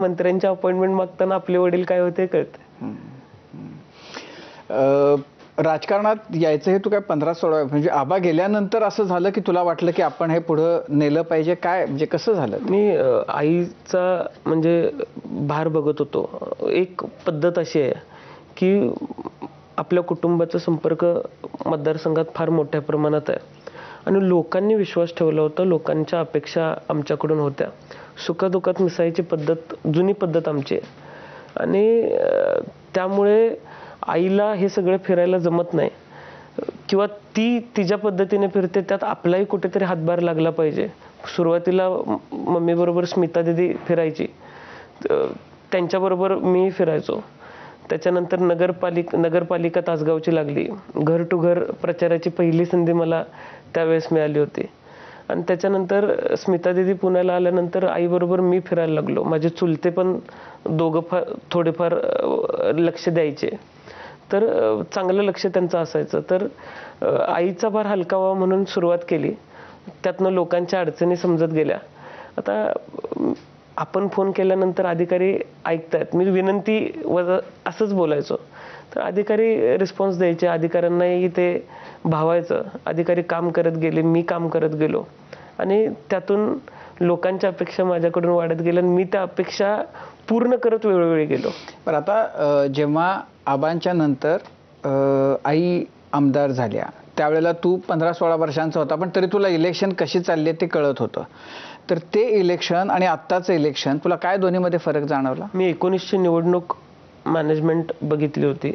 मंत्र्यांची अपॉइंटमेंट मागताना आपले वडील काय होते कळते. राजकारणात यायचं हे तू काय 15-16 म्हणजे आबा गेल्यानंतर असं झालं की तुला वाटलं की आपण हे पुढे नेलं पाहिजे, काय म्हणजे कसं झालं? मी आईचा म्हणजे भार बघत होतो. एक पद्धत अशी आहे की आपल्या कुटुंबाचा संपर्क मतदारसंघात फार मोठ्या प्रमाणात आहे आणि लोकांनी विश्वास ठेवला होता. लोकांच्या अपेक्षा आमच्याकडून होत्या. सुखदुःखात मिसळायची पद्धत जुनी पद्धत आमची आहे आणि त्यामुळे आईला हे सगळं फिरायला जमत नाही किंवा ती तिच्या पद्धतीने फिरते, त्यात आपलाही कुठेतरी हातभार लागला पाहिजे. सुरुवातीला मम्मी बरोबर स्मिता दीदी फिरायची, त्यांच्याबरोबर मी फिरायचो. त्याच्यानंतर नगरपालिका तासगावची लागली. घर टू घर प्रचाराची पहिली संधी मला त्यावेळेस मिळाली होती आणि त्याच्यानंतर स्मिता दीदी पुण्याला आल्यानंतर आईबरोबर मी फिरायला लागलो. माझे चुलते पण दोघं थोडेफार लक्ष द्यायचे, तर चांगलं लक्ष त्यांचं असायचं. तर आईचा भार हलका व्हावा म्हणून सुरुवात केली. त्यातनं लोकांच्या अडचणी समजत गेल्या. आता आपण फोन केल्यानंतर अधिकारी ऐकतायत, मी विनंती असंच बोलायचो, तर अधिकारी रिस्पॉन्स द्यायचे. अधिकाऱ्यांनाही ते भावायचं. अधिकारी काम करत गेले, मी काम करत गेलो आणि त्यातून लोकांच्या अपेक्षा माझ्याकडून वाढत गेल्या आणि मी त्या अपेक्षा पूर्ण करत वेळोवेळी गेलो. पण आता जेव्हा आबांच्या नंतर आई आमदार झाल्या त्यावेळेला तू 15-16 वर्षांचा होता, पण तरी तुला इलेक्शन कशी चालली ते कळत होतं. तर ते इलेक्शन आणि आत्ताचं इलेक्शन तुला काय दोन्हीमध्ये फरक जाणवला? मी 19ची निवडणूक मॅनेजमेंट बघितली होती.